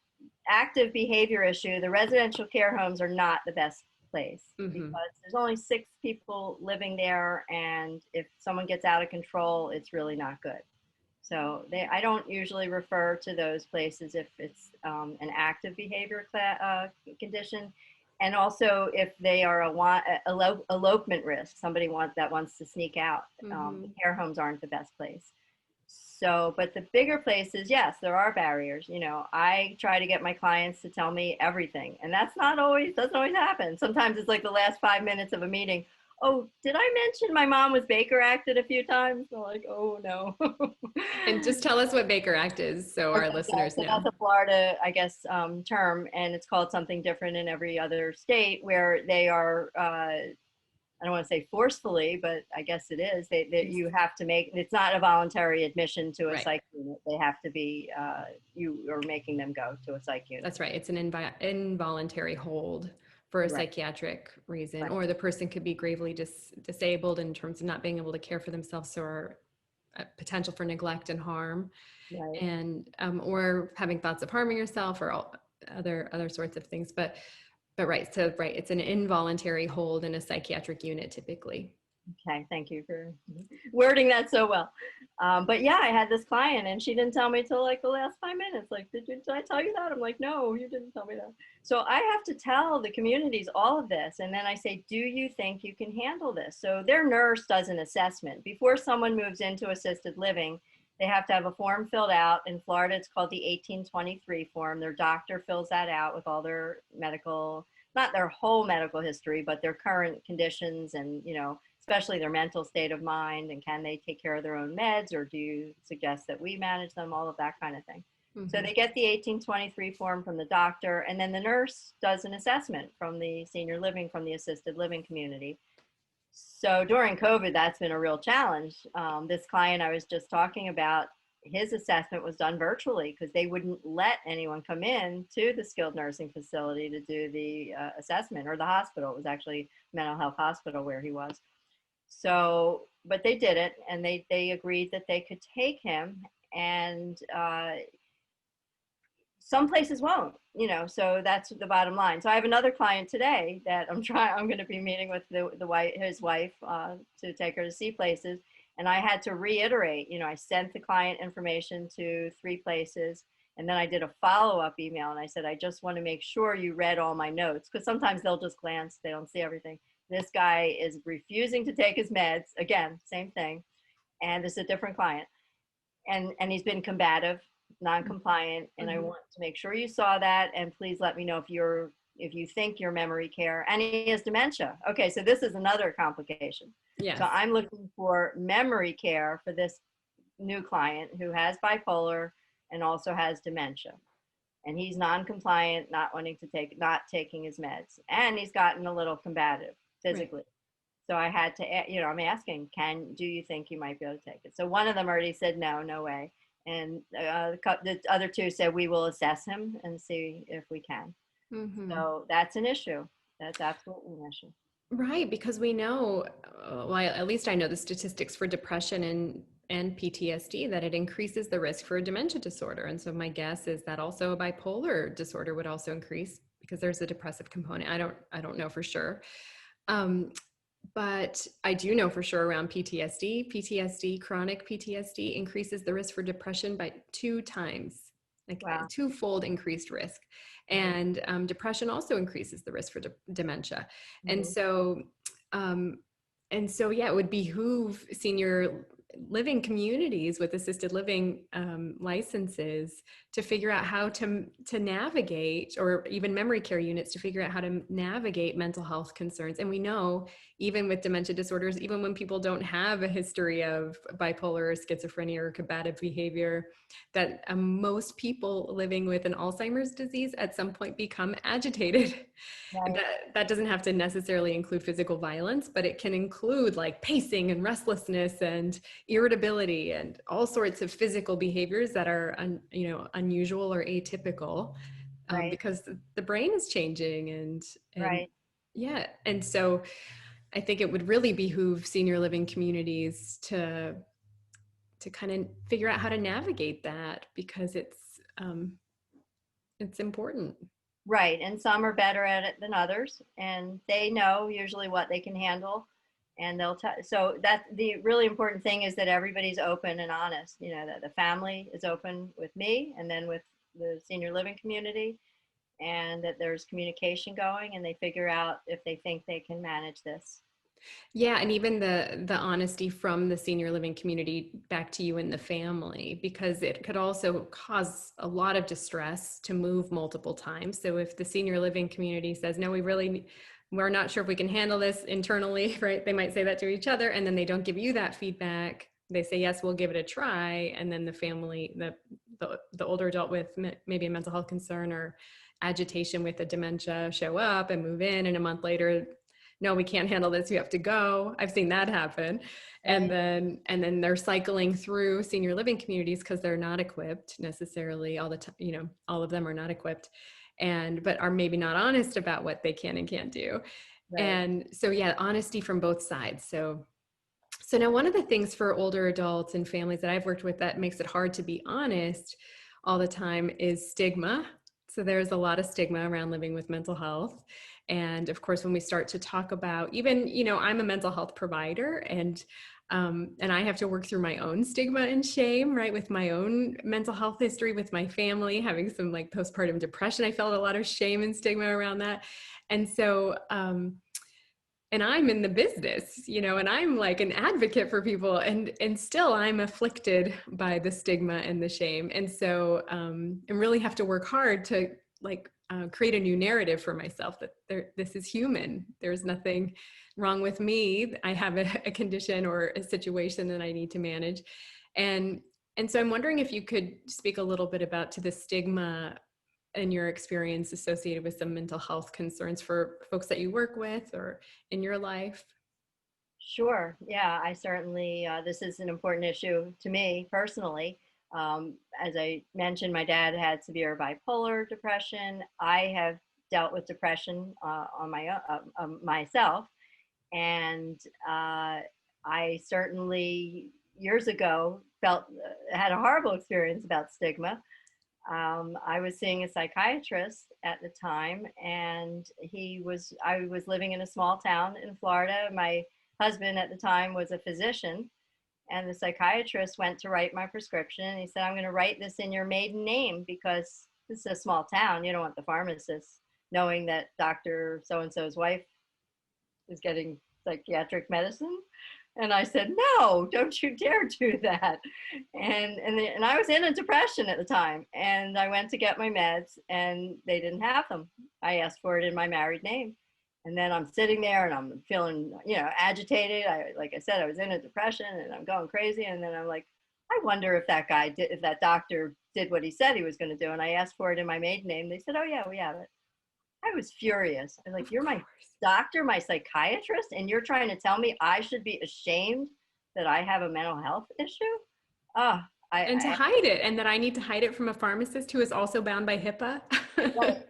active behavior issue, the residential care homes are not the best place because there's only 6 people living there, and if someone gets out of control, it's really not good. So I don't usually refer to those places if it's an active behavior condition, and also if they are elopement risk, somebody wants to sneak out. The care homes aren't the best place. So, but the bigger places, yes, there are barriers. I try to get my clients to tell me everything, and doesn't always happen. Sometimes it's like the last 5 minutes of a meeting. Oh, did I mention my mom was Baker acted a few times? They're like, oh no. And just tell us what Baker Act is so our listeners know. That's a Florida, I guess, term, and it's called something different in every other state where they are, I don't want to say forcefully, but I guess it is. You have to it's not a voluntary admission to a psych unit. They have to be, you are making them go to a psych unit. That's right. It's an involuntary hold for a Right. psychiatric reason, Right. or the person could be gravely disabled in terms of not being able to care for themselves, or potential for neglect and harm, Right. and or having thoughts of harming yourself, or other sorts of things. But right, so right, it's an involuntary hold in a psychiatric unit typically. Okay, thank you for wording that so well. But yeah, I had this client and she didn't tell me till like the last 5 minutes. Like, did I tell you that? I'm like, no, you didn't tell me that. So I have to tell the communities all of this. And then I say, do you think you can handle this? So their nurse does an assessment. Before someone moves into assisted living, they have to have a form filled out. In Florida, it's called the 1823 form. Their doctor fills that out with all their medical, not their whole medical history, but their current conditions and, especially their mental state of mind, and can they take care of their own meds, or do you suggest that we manage them, all of that kind of thing. So they get the 1823 form from the doctor, and then the nurse does an assessment from the senior living, from the assisted living community. So during COVID, that's been a real challenge. This client I was just talking about, his assessment was done virtually because they wouldn't let anyone come in to the skilled nursing facility to do the assessment, or the hospital. It was actually mental health hospital where he was. So, but they did it, and they agreed that they could take him, and some places won't, so that's the bottom line. So I have another client today that I'm going to be meeting with his wife to take her to see places. And I had to reiterate, I sent the client information to 3 places. And then I did a follow-up email and I said, I just want to make sure you read all my notes, because sometimes they'll just glance, they don't see everything. This guy is refusing to take his meds. Again, same thing. And this is a different client. And he's been combative, non-compliant, and I want to make sure you saw that. And please let me know if you think your memory care, and he has dementia. Okay, so this is another complication. Yes. So I'm looking for memory care for this new client who has bipolar and also has dementia. And he's non-compliant, not taking his meds. And he's gotten a little combative physically. Right. So I had to, I'm asking, do you think you might be able to take it? So one of them already said, no way. And the other 2 said, we will assess him and see if we can. So that's an issue. That's absolutely an issue. Right, because we know, well, at least I know the statistics for depression and PTSD, that it increases the risk for a dementia disorder. And so my guess is that also a bipolar disorder would also increase, because there's a depressive component. I don't know for sure. But I do know for sure around PTSD, chronic PTSD increases the risk for depression by 2 times, like wow. 2-fold increased risk. And depression also increases the risk for dementia. And so, yeah, it would behoove senior living communities with assisted living licenses to figure out how to navigate, or even memory care units to figure out how to navigate mental health concerns. And we know, even with dementia disorders, even when people don't have a history of bipolar or schizophrenia or combative behavior, that most people living with an Alzheimer's disease at some point become agitated. Right. That doesn't have to necessarily include physical violence, but it can include like pacing and restlessness and irritability and all sorts of physical behaviors that are unusual or atypical, right. Because the brain is changing and right. Yeah. And so I think it would really behoove senior living communities to kind of figure out how to navigate that, because it's important. Right. And some are better at it than others, and they know usually what they can handle, and they'll tell. So that the really important thing is that everybody's open and honest, that the family is open with me and then with the senior living community, and that there's communication going, and they figure out if they think they can manage this. Yeah, and even the honesty from the senior living community back to you and the family, because it could also cause a lot of distress to move multiple times. So if the senior living community says, no, we're not sure if we can handle this internally, right? They might say that to each other, and then they don't give you that feedback. They say, yes, we'll give it a try. And then the family, the older adult with maybe a mental health concern or agitation with a dementia show up and move in, and a month later, no, we can't handle this, you have to go. I've seen that happen. Right. And then they're cycling through senior living communities because they're not equipped necessarily all the time, all of them are not equipped. but are maybe not honest about what they can and can't do. Right. And so, yeah, honesty from both sides. So now one of the things for older adults and families that I've worked with that makes it hard to be honest all the time is stigma. So there's a lot of stigma around living with mental health. And of course, when we start to talk about even, I'm a mental health provider, and I have to work through my own stigma and shame, right? With my own mental health history, with my family, having some like postpartum depression. I felt a lot of shame and stigma around that. And so, and I'm in the business, and I'm like an advocate for people, and still I'm afflicted by the stigma and the shame. And so, and really have to work hard to create a new narrative for myself that this is human. There's nothing wrong with me. I have a condition or a situation that I need to manage. And, and so I'm wondering if you could speak a little bit about to the stigma and your experience associated with some mental health concerns for folks that you work with or in your life. Sure. Yeah, I certainly, this is an important issue to me personally. As I mentioned, my dad had severe bipolar depression. I have dealt with depression on my own, myself. And I certainly, years ago, had a horrible experience about stigma. I was seeing a psychiatrist at the time, and I was living in a small town in Florida. My husband at the time was a physician, and the psychiatrist went to write my prescription. And he said, I'm going to write this in your maiden name because this is a small town. You don't want the pharmacist knowing that Dr. So and so's wife is getting psychiatric medicine. And I said, no, don't you dare do that. And I was in a depression at the time. And I went to get my meds and they didn't have them. I asked for it in my married name. And then I'm sitting there and I'm feeling, agitated. Like I said, I was in a depression and I'm going crazy. And then I'm like, I wonder if if that doctor did what he said he was going to do. And I asked for it in my maiden name. They said, oh yeah, we have it. I was furious. I was like, Of you're my course. doctor, my psychiatrist, and you're trying to tell me I should be ashamed that I have a mental health issue? Oh, And to hide it, and that I need to hide it from a pharmacist who is also bound by HIPAA. right.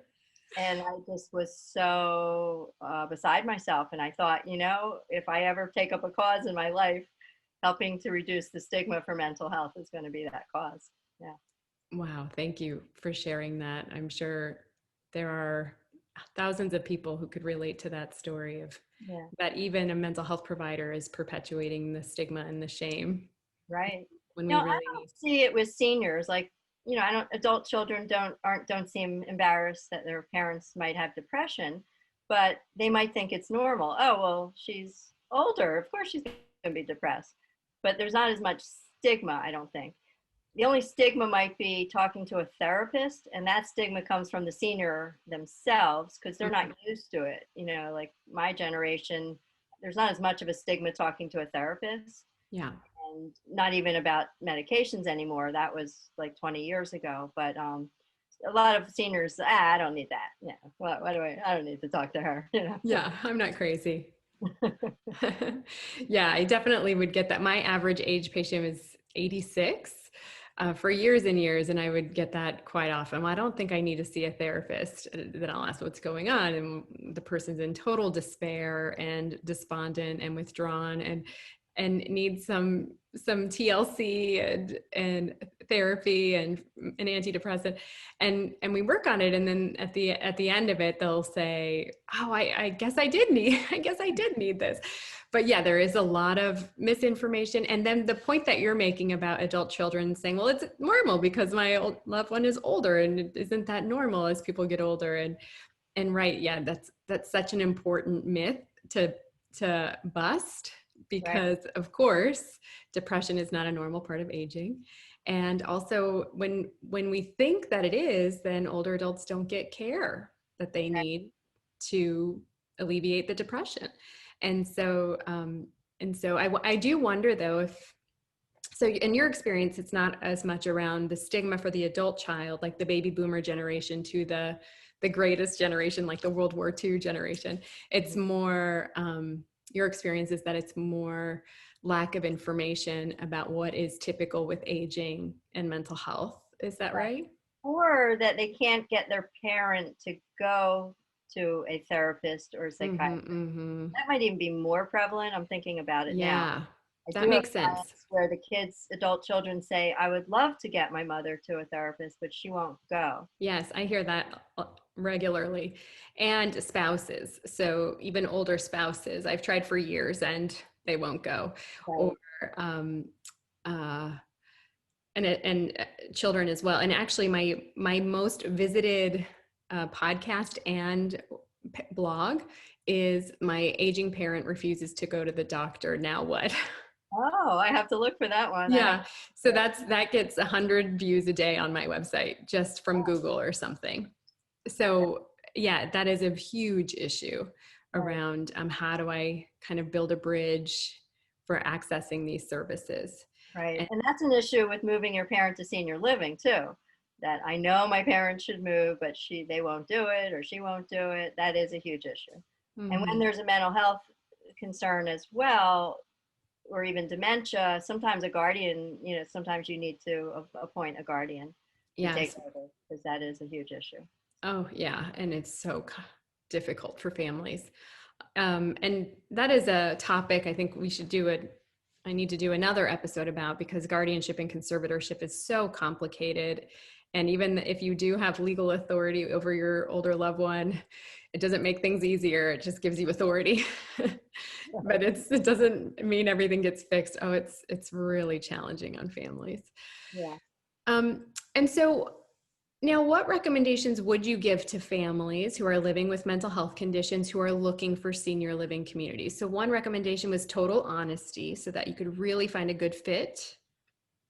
And I just was so beside myself. And I thought, if I ever take up a cause in my life, helping to reduce the stigma for mental health is going to be that cause. Yeah. Wow, thank you for sharing that. I'm sure there are thousands of people who could relate to that story of Yeah. that even a mental health provider is perpetuating the stigma and the shame Right. when No, we I really don't need. see it with seniors. Like, I don't, adult children don't seem embarrassed that their parents might have depression, but they might think it's normal. Oh, well, she's older. Of course she's going to be depressed. But there's not as much stigma, I don't think. The only stigma might be talking to a therapist, and that stigma comes from the senior themselves because they're not Mhm. used to it. Like my generation, there's not as much of a stigma talking to a therapist Yeah. and not even about medications anymore. That was like 20 years ago. But a lot of seniors, I don't need that. Yeah, what do I don't need to talk to her. Yeah, I'm not crazy. Yeah, I definitely would get that. My average age patient is 86 for years and years, and I would get that quite often. Well, I don't think I need to see a therapist. Then I'll ask what's going on, and the person's in total despair and despondent and withdrawn, and needs some TLC and therapy and an antidepressant, and we work on it, and then at the end of it they'll say, oh, I guess I did need I guess I did need this. But yeah, there is a lot of misinformation. And then the point that you're making about adult children saying, well, it's normal because my loved one is older, and isn't that normal as people get older? And right, yeah, that's such an important myth to bust, Right. because of course depression is not a normal part of aging. And also when we think that it is, then older adults don't get care that they need to alleviate the depression. And so I do wonder though, if so in your experience it's not as much around the stigma for the adult child, like the baby boomer generation to the greatest generation, like the World War II generation. It's more your experience is that it's more lack of information about what is typical with aging and mental health. Is that Right. right? or that they can't get their parent to go to a therapist or a Mm-hmm, psychiatrist. mm-hmm. That might even be more prevalent. I'm thinking about it now. Yeah, I that do have makes sense. clients where the kids, adult children say, I would love to get my mother to a therapist, but she won't go. Yes, I hear that regularly. And spouses. So even older spouses, I've tried for years and they won't go. Or Right. um, uh, and children as well. And actually, my most visited podcast and blog is my aging parent refuses to go to the doctor. Now what? Oh, I have to look for that one. I Yeah. So that gets 100 views a day on my website just from Google or something. So yeah, that is a huge issue right, around how do I kind of build a bridge for accessing these services. right. And And that's an issue with moving your parent to senior living too. That I know my parents should move, but they won't do it or she won't do it. That is a huge issue. And when mhm, there's a mental health concern as well, or even dementia, sometimes a guardian, sometimes you need to appoint a guardian to take yes. over because that is a huge issue. Oh yeah, and it's so difficult for families. And that is a topic I think we should do I need to do another episode about because guardianship and conservatorship is so complicated. And even if you do have legal authority over your older loved one, it doesn't make things easier. It just gives you authority. But it doesn't mean everything gets fixed. Oh, it's really challenging on families. Yeah. And so now, what recommendations would you give to families who are living with mental health conditions who are looking for senior living communities? So, one recommendation was total honesty so that you could really find a good fit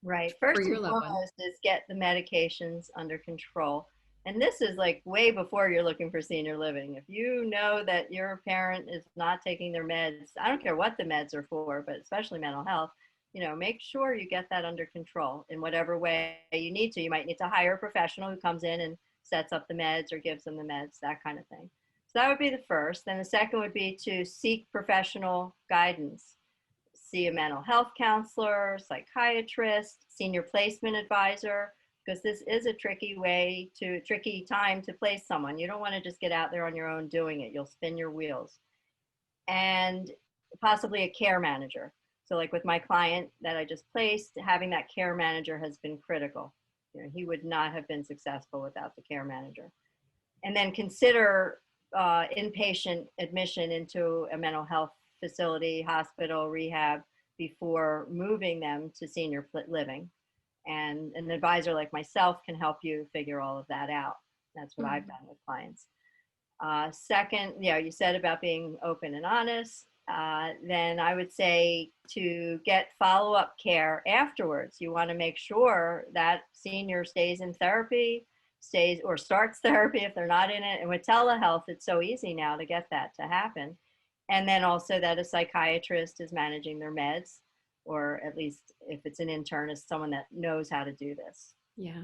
Right. for First your and loved one. foremost is get the medications under control. And this is like way before you're looking for senior living. If you know that your parent is not taking their meds, I don't care what the meds are for, but especially mental health, make sure you get that under control in whatever way you need to. You might need to hire a professional who comes in and sets up the meds or gives them the meds, that kind of thing. So that would be the first. Then the second would be to seek professional guidance, see a mental health counselor, psychiatrist, senior placement advisor, because this is a tricky time to place someone. You don't want to just get out there on your own doing it. You'll spin your wheels. And possibly a care manager. So like with my client that I just placed, having that care manager has been critical. He would not have been successful without the care manager. And then consider inpatient admission into a mental health facility, hospital, rehab before moving them to senior living. And an advisor like myself can help you figure all of that out. That's what I've Mhm. done with clients. Second, you said about being open and honest. Then I would say to get follow up care afterwards. You want to make sure that senior stays in therapy, stays or starts therapy if they're not in it. And with telehealth, it's so easy now to get that to happen. And then also that a psychiatrist is managing their meds, or at least if it's an internist, someone that knows how to do this, Yeah.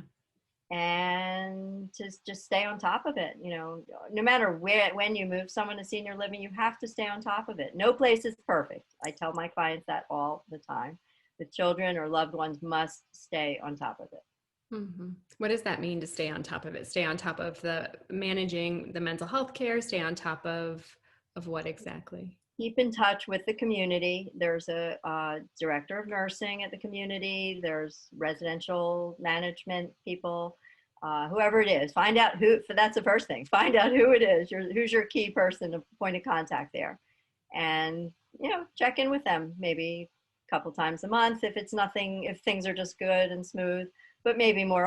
and to just stay on top of it. No matter when you move someone to senior living, you have to stay on top of it. No place is perfect. I tell my clients that all the time. The children or loved ones must stay on top of it. Hmm. What does that mean to stay on top of it? Stay on top of the managing the mental health care, stay on top of what exactly? Keep in touch with the community. There's a director of nursing at the community. There's residential management people, whoever it is. Find out who. That's the first thing. Find out who it is. Who's your key person, a point of contact there, and check in with them maybe a couple times a month if it's nothing. If things are just good and smooth, but maybe more.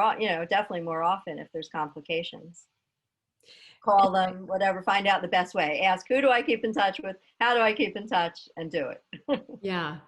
Definitely more often if there's complications. Call them, whatever, find out the best way. Ask, who do I keep in touch with? How do I keep in touch? And do it. Yeah.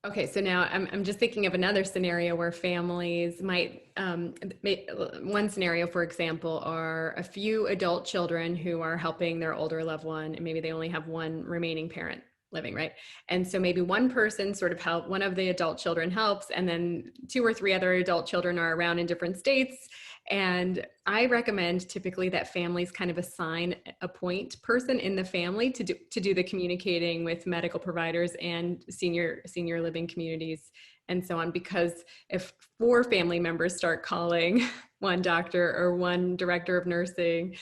Okay, so now I'm just thinking of another scenario where families might, one scenario, for example, are a few adult children who are helping their older loved one, and maybe they only have one remaining parent living, right? And so maybe one person sort of one of the adult children helps, and then two or three other adult children are around in different states. And I recommend typically that families kind of assign a point person in the family to do the communicating with medical providers and senior living communities and so on. Because if 4 family members start calling one doctor or one director of nursing,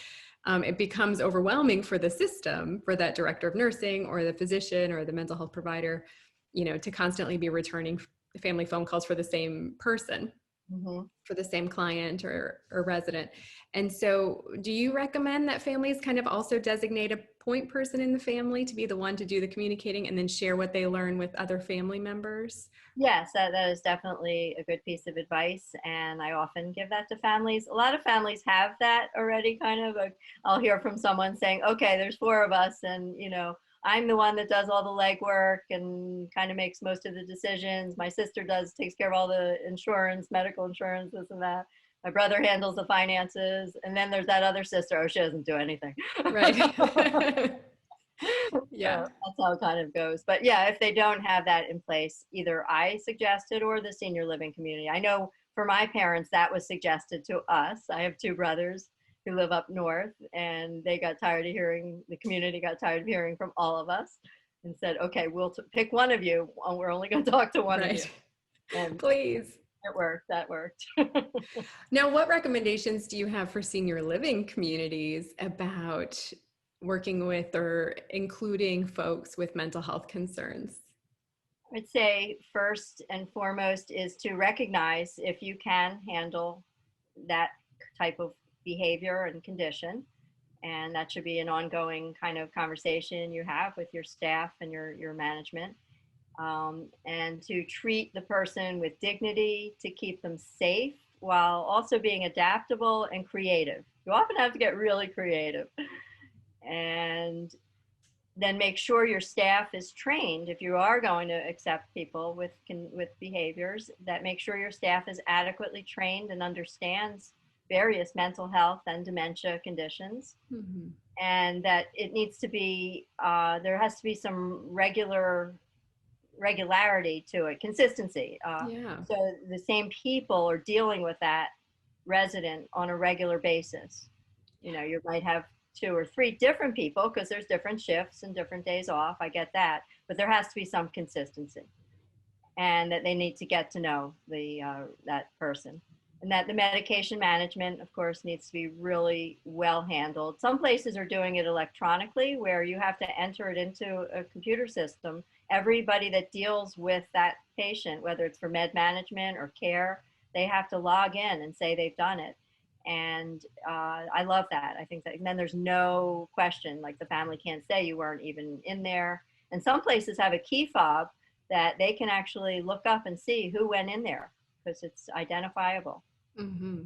it becomes overwhelming for the system, for that director of nursing or the physician or the mental health provider, to constantly be returning family phone calls for the same person, Mm-hmm. for the same client or resident. And so do you recommend that families kind of also designate a point person in the family to be the one to do the communicating and then share what they learn with other family members? Yes, that is definitely a good piece of advice. And I often give that to families. A lot of families have that already, kind of. I'll hear from someone saying, okay, there's 4 of us, and, I'm the one that does all the legwork and kind of makes most of the decisions. My sister takes care of all the insurance, medical insurance, this and that. My brother handles the finances. And then there's that other sister. Oh, she doesn't do anything. Right. So Yeah. that's how it kind of goes. But yeah, if they don't have that in place, either I suggested or the senior living community. I know for my parents, that was suggested to us. I have 2 brothers who live up north, and the community got tired of hearing from all of us and said, okay, we'll pick one of you. We're only going to talk to one of you. Right. And Please. it worked. That worked. Now, what recommendations do you have for senior living communities about working with or including folks with mental health concerns? I'd say first and foremost is to recognize if you can handle that type of behavior and condition. And that should be an ongoing kind of conversation you have with your staff and your management. And to treat the person with dignity, to keep them safe while also being adaptable and creative. You often have to get really creative. And then make sure your staff is trained. If you are going to accept people with behaviors, that make sure your staff is adequately trained and understands various mental health and dementia conditions. Mm-hmm. And that it needs to be there has to be some regularity to it, consistency. Yeah. So the same people are dealing with that resident on a regular basis. You might have 2 or 3 different people because there's different shifts and different days off. I get that, but there has to be some consistency, and that they need to get to know that person, and that the medication management, of course, needs to be really well handled. Some places are doing it electronically, where you have to enter it into a computer system. Everybody that deals with that patient, whether it's for med management or care, they have to log in and say they've done it. And I love that. I think that, and then there's no question, like the family can't say you weren't even in there. And some places have a key fob that they can actually look up and see who went in there because it's identifiable. Mm-hmm.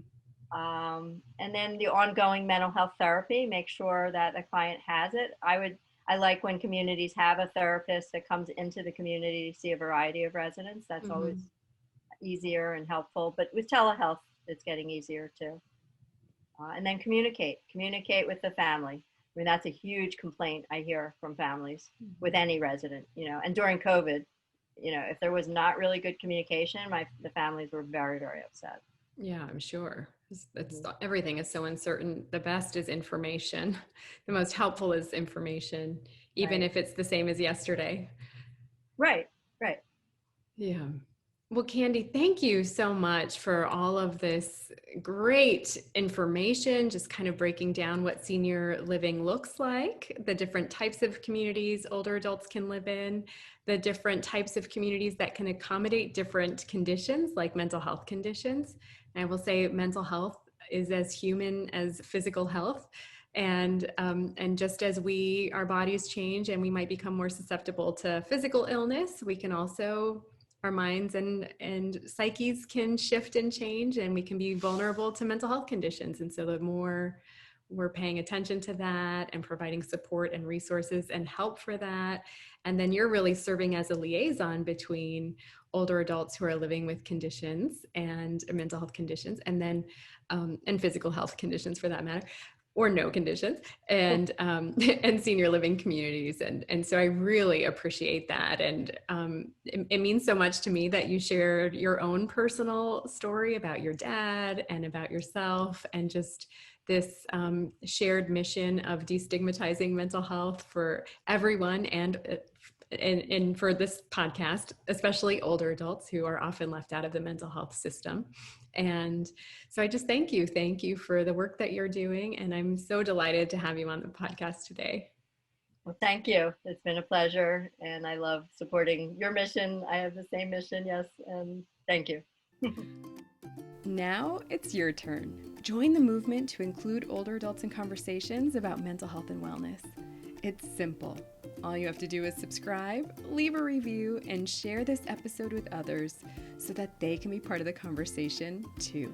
And then the ongoing mental health therapy, make sure that the client has it. I like when communities have a therapist that comes into the community to see a variety of residents. That's Mm-hmm. always easier and helpful. But with telehealth, it's getting easier too. And then communicate with the family. I mean, that's a huge complaint I hear from families with any resident, and during COVID, if there was not really good communication, the families were very, very upset. Yeah, I'm sure. Everything is so uncertain. The best is information. The most helpful is information, even Right. if it's the same as yesterday. Right. Yeah. Well, Candy, thank you so much for all of this great information, just kind of breaking down what senior living looks like, the different types of communities older adults can live in, the different types of communities that can accommodate different conditions like mental health conditions. And I will say mental health is as human as physical health. And just as our bodies change and we might become more susceptible to physical illness, we can also, our minds and psyches can shift and change, and we can be vulnerable to mental health conditions. And so the more we're paying attention to that and providing support and resources and help for that, and then you're really serving as a liaison between older adults who are living with conditions and mental health conditions, and then and physical health conditions for that matter, or no conditions, and and senior living communities. And so I really appreciate that. And it means so much to me that you shared your own personal story about your dad and about yourself, and just this shared mission of destigmatizing mental health for everyone, and and for this podcast, especially older adults who are often left out of the mental health system. And so I just thank you. Thank you for the work that you're doing. And I'm so delighted to have you on the podcast today. Well, thank you. It's been a pleasure, and I love supporting your mission. I have the same mission, yes, and thank you. Now it's your turn. Join the movement to include older adults in conversations about mental health and wellness. It's simple. All you have to do is subscribe, leave a review, and share this episode with others so that they can be part of the conversation too.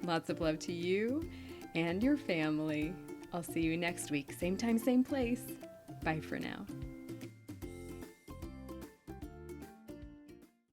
Lots of love to you and your family. I'll see you next week, same time, same place. Bye for now.